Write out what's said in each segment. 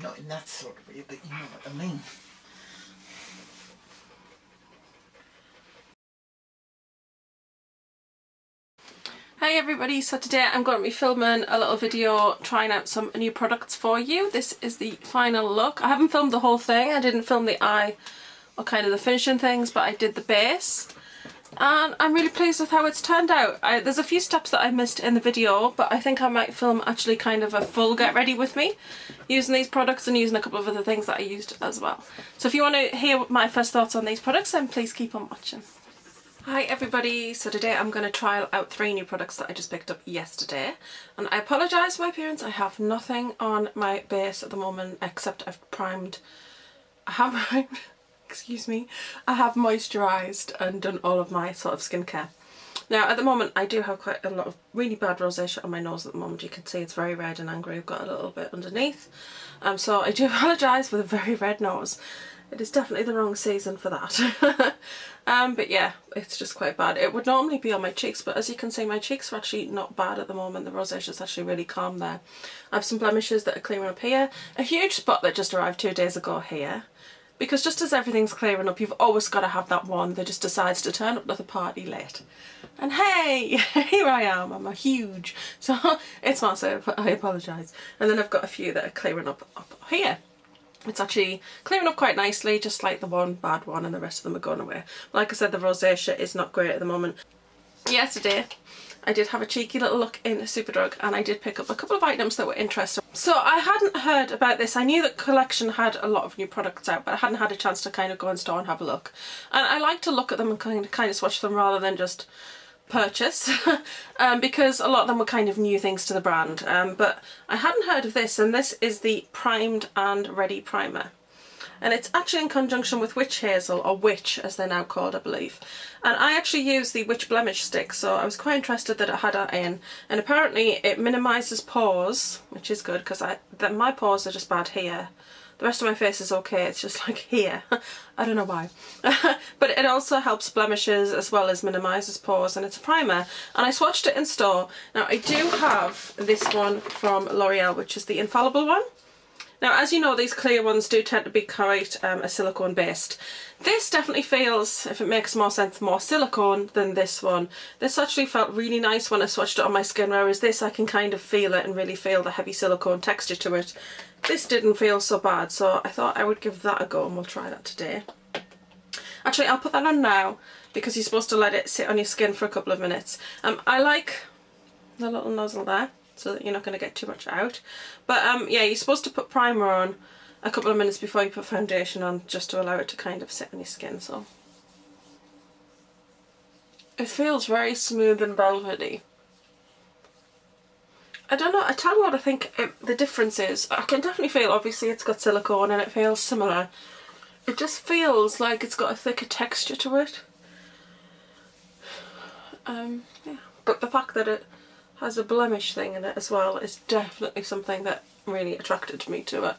Not in that sort of way, but you know what I mean. Hi everybody, so today I'm going to be filming a little video trying out some new products for you. This is the final look. I haven't filmed the whole thing, I didn't film the eye or kind of the finishing things, but I did the base. And I'm really pleased with how it's turned out. There's a few steps that I missed in the video, but I think I might film actually kind of a full get ready with me using these products and using a couple of other things that I used as well. So if you want to hear my first thoughts on these products, then please keep on watching. Hi everybody, so today I'm going to trial out 3 new products that I just picked up yesterday, and I apologise for my appearance. I have nothing on my base at the moment except I have primed, excuse me, I have moisturised and done all of my sort of skincare. Now at the moment I do have quite a lot of really bad rosacea on my nose at the moment. You can see it's very red and angry. I've got a little bit underneath, so I do apologise for the very red nose. It is definitely the wrong season for that. But yeah, it's just quite bad. It would normally be on my cheeks, but as you can see my cheeks are actually not bad at the moment. The rosacea is actually really calm there. I have some blemishes that are clearing up here. A huge spot that just arrived 2 days ago here. Because just as everything's clearing up, you've always got to have that one that just decides to turn up to the party late. And hey, here I am, I'm a huge, so it's massive, I apologise. And then I've got a few that are clearing up here. It's actually clearing up quite nicely, just like the one bad one, and the rest of them are going away. Like I said, the rosacea is not great at the moment. Yesterday I did have a cheeky little look in Superdrug and I did pick up a couple of items that were interesting. So I hadn't heard about this. I knew that Collection had a lot of new products out, but I hadn't had a chance to kind of go in store and have a look. And I like to look at them and kind of swatch them rather than just purchase because a lot of them were kind of new things to the brand, but I hadn't heard of this, and this is the Primed and Ready Primer. And it's actually in conjunction with Witch Hazel, or Witch as they're now called, I believe. And I actually use the Witch Blemish Stick, so I was quite interested that it had that in. And apparently it minimises pores, which is good because my pores are just bad here. The rest of my face is okay, it's just like here. I don't know why. But it also helps blemishes as well as minimises pores, and it's a primer. And I swatched it in store. Now I do have this one from L'Oreal, which is the Infallible one. Now as you know, these clear ones do tend to be quite a silicone based. This definitely feels, if it makes more sense, more silicone than this one. This actually felt really nice when I swatched it on my skin, whereas this I can kind of feel it and really feel the heavy silicone texture to it. This didn't feel so bad, so I thought I would give that a go and we'll try that today. Actually, I'll put that on now because you're supposed to let it sit on your skin for a couple of minutes. I like the little nozzle there so that you're not going to get too much out. But yeah, you're supposed to put primer on a couple of minutes before you put foundation on, just to allow it to kind of sit on your skin. So it feels very smooth and velvety. I don't know, I tell you what I think the difference is. I can definitely feel, obviously it's got silicone and it feels similar. It just feels like it's got a thicker texture to it. Yeah. But the fact that it has a blemish thing in it as well is definitely something that really attracted me to it.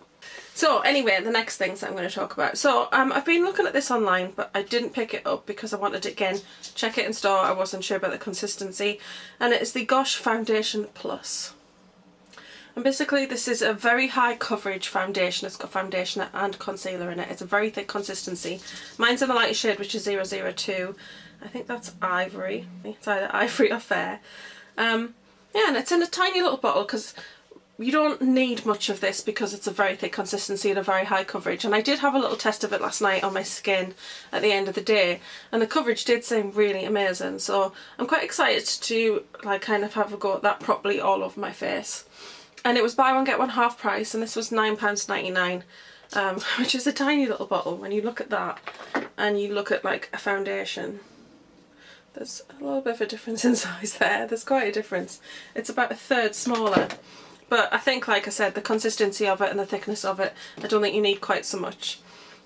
So anyway, the next things that I'm going to talk about. So I've been looking at this online, but I didn't pick it up because I wanted to, again, check it in store. I wasn't sure about the consistency. And it is the Gosh Foundation Plus. And basically this is a very high coverage foundation. It's got foundation and concealer in it. It's a very thick consistency. Mine's in the lighter shade, which is 002. I think that's Ivory. It's either Ivory or Fair. Yeah, and it's in a tiny little bottle because you don't need much of this because it's a very thick consistency and a very high coverage. And I did have a little test of it last night on my skin at the end of the day, and the coverage did seem really amazing. So I'm quite excited to like kind of have a go at that properly all over my face. And it was buy one get one half price, and this was £9.99, which is a tiny little bottle. When you look at that and you look at like a foundation, there's a little bit of a difference in size there. There's quite a difference. It's about a third smaller. But I think, like I said, the consistency of it and the thickness of it, I don't think you need quite so much.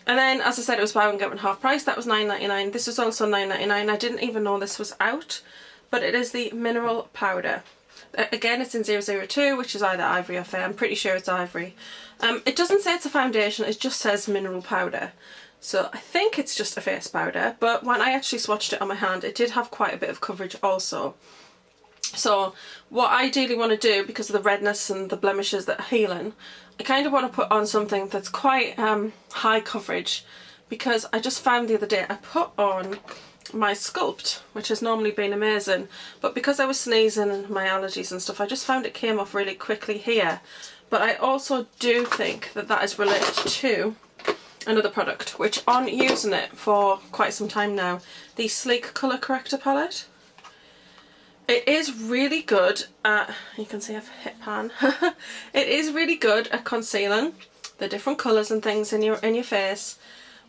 And then, as I said, it was buy one get one half price. That was £9.99. This was also £9.99. I didn't even know this was out, but it is the Mineral Powder. Again, it's in 002, which is either Ivory or Fair. I'm pretty sure it's Ivory. It doesn't say it's a foundation, it just says Mineral Powder. So I think it's just a face powder, but when I actually swatched it on my hand, it did have quite a bit of coverage also. So what I ideally want to do, because of the redness and the blemishes that are healing, I kind of want to put on something that's quite high coverage, because I just found the other day I put on my Sculpt, which has normally been amazing, but because I was sneezing and my allergies and stuff, I just found it came off really quickly here. But I also do think that that is related to another product, which I'm using it for quite some time now, the Sleek Colour Corrector palette. It is really good at, you can see I've hit pan, it is really good at concealing the different colours and things in your face,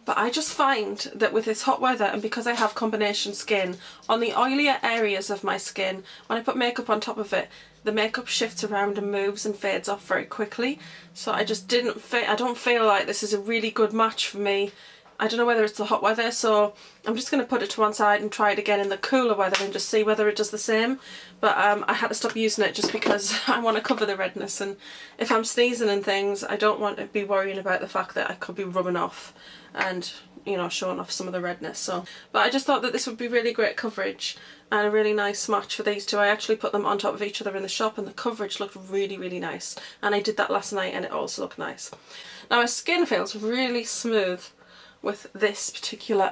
but I just find that with this hot weather, and because I have combination skin, on the oilier areas of my skin, when I put makeup on top of it, the makeup shifts around and moves and fades off very quickly. So I just I don't feel like this is a really good match for me. I don't know whether it's the hot weather, so I'm just going to put it to one side and try it again in the cooler weather and just see whether it does the same. But I had to stop using it just because I want to cover the redness, and if I'm sneezing and things, I don't want to be worrying about the fact that I could be rubbing off and, you know, showing off some of the redness. So, but I just thought that this would be really great coverage and a really nice match for these two. I actually put them on top of each other in the shop and the coverage looked really, really nice. And I did that last night and it also looked nice. Now my skin feels really smooth with this particular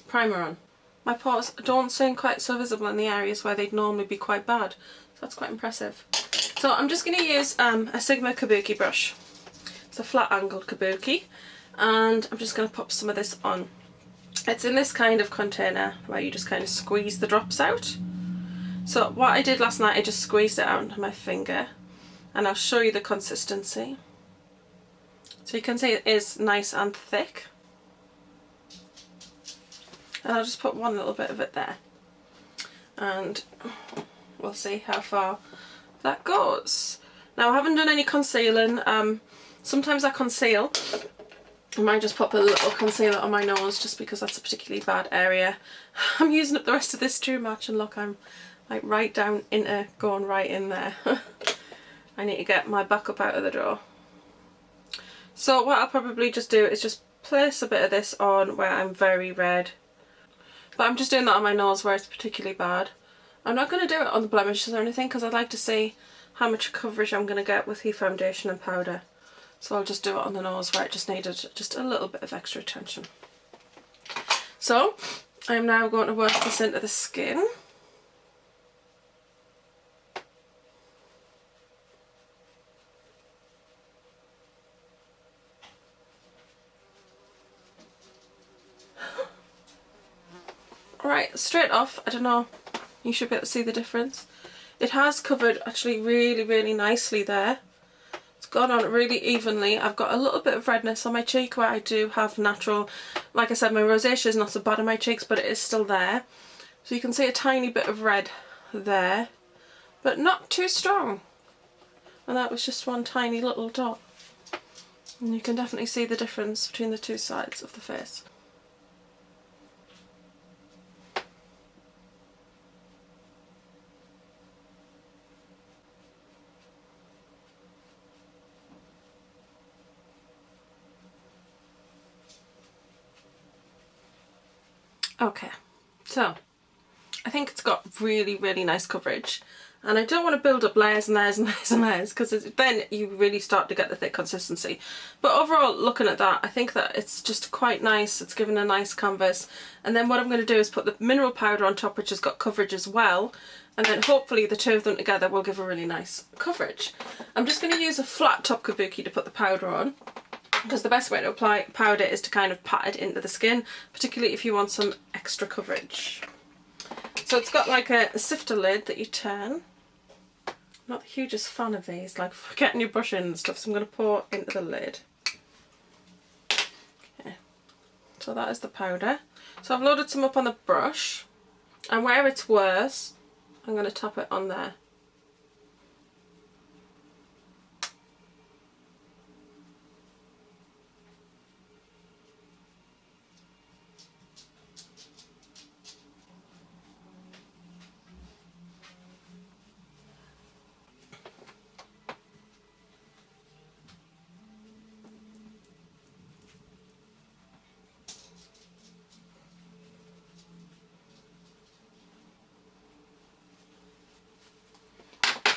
primer on. My pores don't seem quite so visible in the areas where they'd normally be quite bad. So that's quite impressive. So I'm just going to use a Sigma Kabuki brush. It's a flat angled kabuki. And I'm just going to pop some of this on. It's in this kind of container where you just kind of squeeze the drops out. So what I did last night, I just squeezed it out onto my finger, and I'll show you the consistency. So you can see it is nice and thick. And I'll just put one little bit of it there. And we'll see how far that goes. Now I haven't done any concealing. Sometimes I conceal. I might just pop a little concealer on my nose just because that's a particularly bad area. I'm using up the rest of this too much, and look, I'm like right down into going right in there. I need to get my backup out of the drawer. So what I'll probably just do is just place a bit of this on where I'm very red. But I'm just doing that on my nose where it's particularly bad. I'm not going to do it on the blemishes or anything because I'd like to see how much coverage I'm going to get with the foundation and powder. So I'll just do it on the nose where it just needed just a little bit of extra attention. So I'm now going to work this into the skin. Right, straight off, I don't know, you should be able to see the difference. It has covered actually really, really nicely there. Gone on really evenly. I've got a little bit of redness on my cheek where I do have natural, like I said, my rosacea is not so bad on my cheeks, but it is still there. So you can see a tiny bit of red there, but not too strong. And that was just one tiny little dot. And you can definitely see the difference between the two sides of the face. Okay, so I think it's got really, really nice coverage, and I don't want to build up layers and layers and layers and layers because then you really start to get the thick consistency. But overall, looking at that, I think that it's just quite nice. It's given a nice canvas, and then what I'm going to do is put the mineral powder on top, which has got coverage as well, and then hopefully the two of them together will give a really nice coverage. I'm just going to use a flat top kabuki to put the powder on, because the best way to apply powder is to kind of pat it into the skin, particularly if you want some extra coverage. So it's got like a sifter lid that you turn. I'm not the hugest fan of these, like for getting your brush in and stuff, so I'm going to pour into the lid. Okay. So that is the powder. So I've loaded some up on the brush, and where it's worse, I'm going to tap it on there.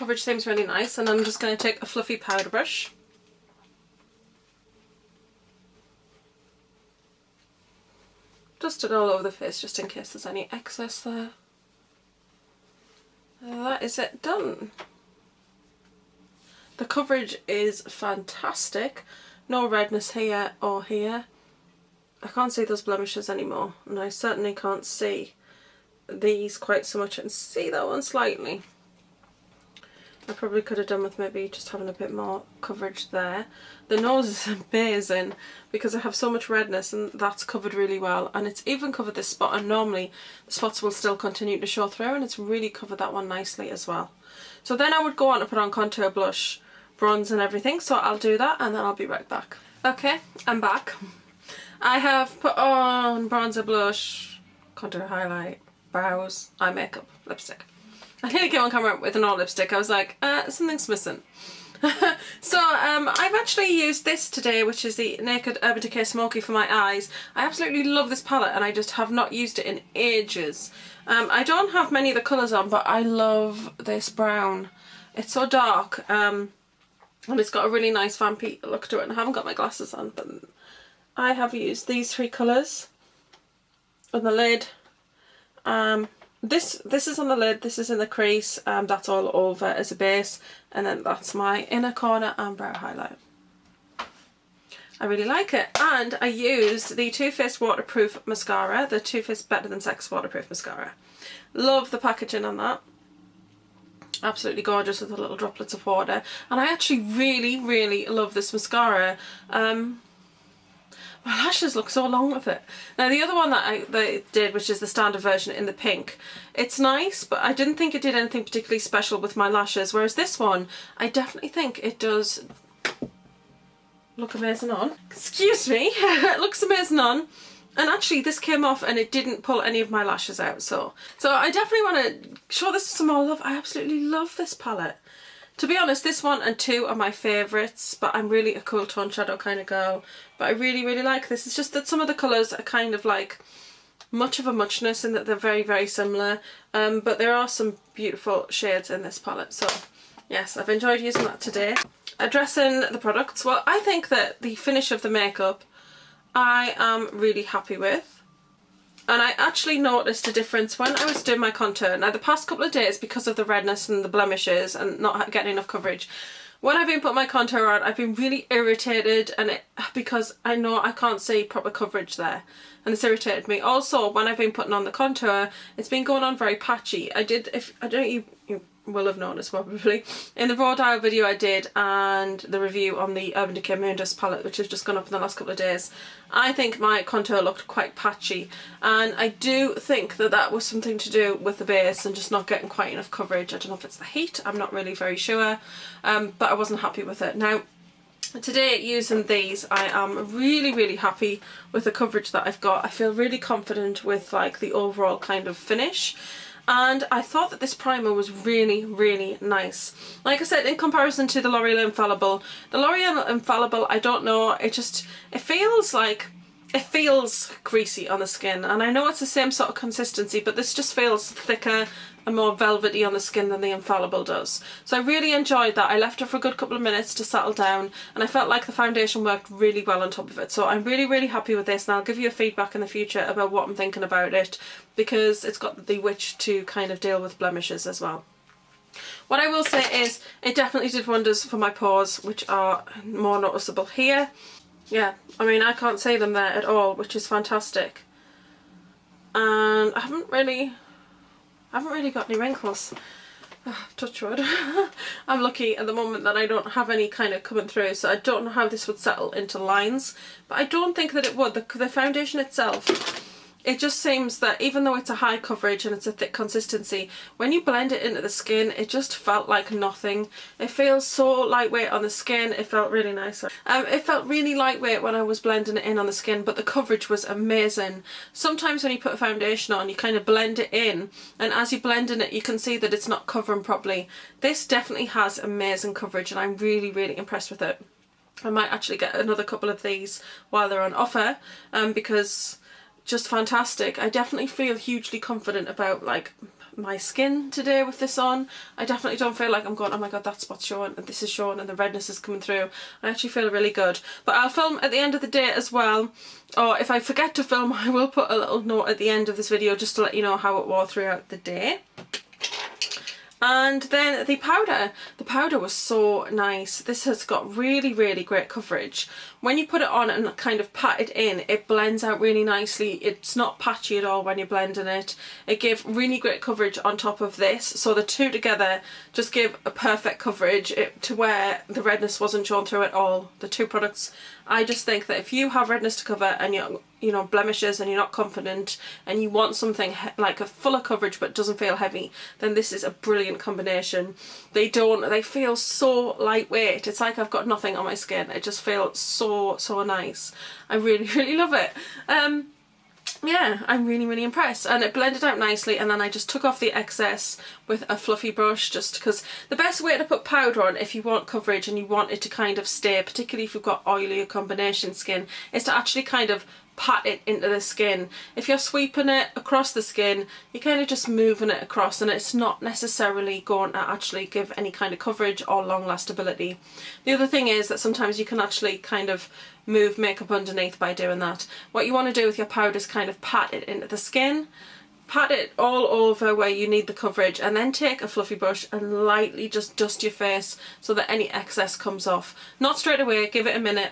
coverage seems really nice, and I'm just going to take a fluffy powder brush. Dust it all over the face just in case there's any excess there. And that is it done. The coverage is fantastic. No redness here or here. I can't see those blemishes anymore, and I certainly can't see these quite so much. I can see that one slightly. I probably could have done with maybe just having a bit more coverage there. The nose is amazing because I have so much redness, and that's covered really well, and it's even covered this spot, and normally the spots will still continue to show through, and it's really covered that one nicely as well. So then I would go on to put on contour, blush, bronze and everything, so I'll do that and then I'll be right back. Okay, I'm back. I have put on bronzer, blush, contour, highlight, brows, eye makeup, lipstick. I nearly came on camera with an all lipstick. I was like, something's missing. So I've actually used this today, which is the Naked Urban Decay Smoky for my eyes. I absolutely love this palette, and I just have not used it in ages. I don't have many of the colours on, but I love this brown. It's so dark, and it's got a really nice vampy look to it, and I haven't got my glasses on, but I have used these 3 colours on the lid. This is on the lid, this is in the crease, that's all over as a base, and then that's my inner corner and brow highlight. I really like it, and I used the Too Faced waterproof mascara, the Too Faced Better Than Sex waterproof mascara. Love the packaging on that. Absolutely gorgeous with the little droplets of water, and I actually really love this mascara. My lashes look so long with it. Now the other one that I did, which is the standard version in the pink, it's nice, but I didn't think it did anything particularly special with my lashes, whereas this one, I definitely think it does look amazing on. Excuse me, it looks amazing on. And actually this came off and it didn't pull any of my lashes out, so I definitely want to show this some more love. I absolutely love this palette. To be honest, this one and 2 are my favourites, but I'm really a cool tone shadow kind of girl. But I really like this. It's just that some of the colours are kind of like much of a muchness in that they're very similar. But there are some beautiful shades in this palette. So yes, I've enjoyed using that today. Addressing the products, well, I think that the finish of the makeup I am really happy with. And I actually noticed a difference when I was doing my contour. Now the past couple of days, because of the redness and the blemishes and not getting enough coverage, when I've been putting my contour on, I've been really irritated, and because I know I can't see proper coverage there, and it's irritated me. Also, when I've been putting on the contour, it's been going on very patchy. I don't know, you will have noticed probably in the raw dial video I did and the review on the Urban Decay Moon Dust palette, which has just gone up in the last couple of days. I think my contour looked quite patchy, and I do think that that was something to do with the base and just not getting quite enough coverage. I don't know if it's the heat, I'm not really very sure, but I wasn't happy with it. Now today, using these, I am really happy with the coverage that I've got. I feel really confident with like the overall kind of finish. And I thought that this primer was really nice. Like I said, in comparison to the L'Oreal Infallible, the L'Oreal Infallible, I don't know, it feels greasy on the skin, and I know it's the same sort of consistency, but this just feels thicker and more velvety on the skin than the Infallible does. So I really enjoyed that. I left it for a good couple of minutes to settle down, and I felt like the foundation worked really well on top of it. So I'm really happy with this, and I'll give you a feedback in the future about what I'm thinking about it, because it's got the witch to kind of deal with blemishes as well. What I will say is it definitely did wonders for my pores, which are more noticeable here. Yeah, I mean, I can't see them there at all, which is fantastic. And I haven't really got any wrinkles. Oh, touch wood. I'm lucky at the moment that I don't have any kind of coming through, so I don't know how this would settle into lines, but I don't think that it would. The foundation itself, it just seems that even though it's a high coverage and it's a thick consistency, when you blend it into the skin, it just felt like nothing. It feels so lightweight on the skin. It felt really nice. It felt really lightweight when I was blending it in on the skin, but the coverage was amazing. Sometimes when you put a foundation on, you kind of blend it in, and as you blend in it, you can see that it's not covering properly. This definitely has amazing coverage, and I'm really impressed with it. I might actually get another couple of these while they're on offer, because just fantastic. I definitely feel hugely confident about like my skin today with this on. I definitely don't feel like I'm going, oh my god, that spot's showing and this is showing and the redness is coming through. I actually feel really good. But I'll film at the end of the day as well, or if I forget to film, I will put a little note at the end of this video just to let you know how it wore throughout the day. And then the powder was so nice. This has got really, really great coverage. When you put it on and kind of pat it in, it blends out really nicely. It's not patchy at all when you're blending it. It gave really great coverage on top of this. So the two together just give a perfect coverage to where the redness wasn't shown through at all. The two products, I just think that if you have redness to cover and you're, you know, blemishes and you're not confident and you want something like a fuller coverage but doesn't feel heavy, then this is a brilliant combination. They feel so lightweight. It's like I've got nothing on my skin. It just feels so nice. I really, really love it. Yeah, I'm really, really impressed, and it blended out nicely, and then I just took off the excess with a fluffy brush, just because the best way to put powder on if you want coverage and you want it to kind of stay, particularly if you've got oily or combination skin, is to actually kind of pat it into the skin. If you're sweeping it across the skin, you're kind of just moving it across and it's not necessarily going to actually give any kind of coverage or long lastability. The other thing is that sometimes you can actually kind of move makeup underneath by doing that. What you want to do with your powder is kind of pat it into the skin, pat it all over where you need the coverage, and then take a fluffy brush and lightly just dust your face so that any excess comes off. Not straight away, give it a minute,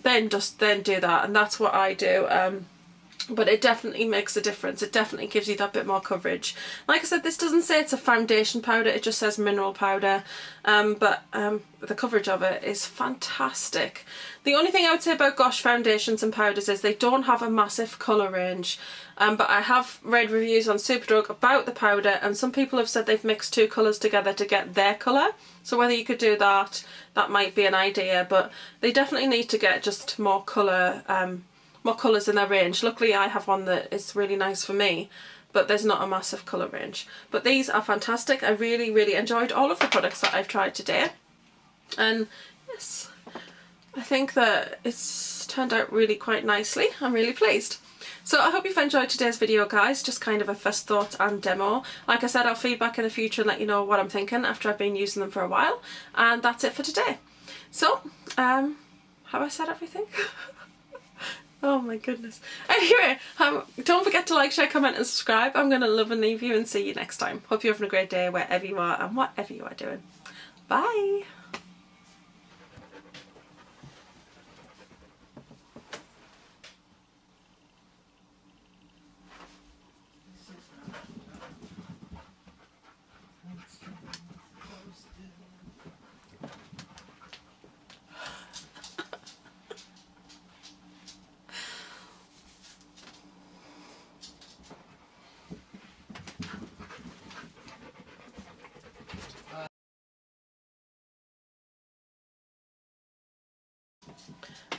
then do that, and that's what I do. But it definitely makes a difference. It definitely gives you that bit more coverage. Like I said, this doesn't say it's a foundation powder, it just says mineral powder, but the coverage of it is fantastic. The only thing I would say about Gosh foundations and powders is they don't have a massive colour range, but I have read reviews on Superdrug about the powder, and some people have said they've mixed two colours together to get their colour. So whether you could do that, that might be an idea, but they definitely need to get just more colour, more colours in their range. Luckily I have one that is really nice for me, but there's not a massive colour range. But these are fantastic. I really, really enjoyed all of the products that I've tried today, and yes, I think that it's turned out really quite nicely. I'm really pleased. So I hope you've enjoyed today's video, guys, just kind of a first thoughts and demo. Like I said, I'll feedback in the future and let you know what I'm thinking after I've been using them for a while, and that's it for today. So, have I said everything? Oh my goodness. Anyway, don't forget to like, share, comment and subscribe. I'm going to love and leave you, and see you next time. Hope you're having a great day wherever you are and whatever you are doing. Bye!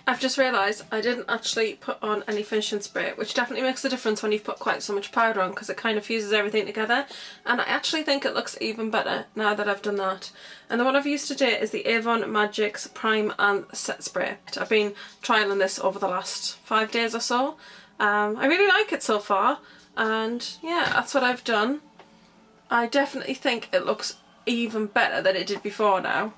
I've just realised I didn't actually put on any finishing spray, which definitely makes a difference when you've put quite so much powder on, because it kind of fuses everything together, and I actually think it looks even better now that I've done that. And the one I've used today is the Avon Magix Prime and Set Spray. I've been trialling this over the last 5 days or so. I really like it so far, and yeah, that's what I've done. I definitely think it looks even better than it did before now.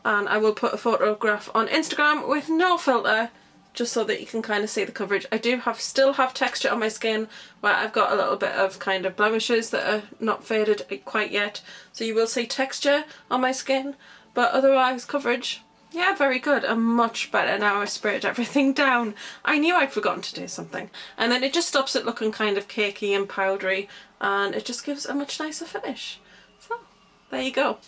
And I will put a photograph on Instagram with no filter, just so that you can kind of see the coverage. I do still have texture on my skin where I've got a little bit of kind of blemishes that are not faded quite yet, so you will see texture on my skin, but otherwise coverage, yeah, very good and much better now I've sprayed everything down. I knew I'd forgotten to do something, and then it just stops it looking kind of cakey and powdery, and it just gives a much nicer finish. So there you go.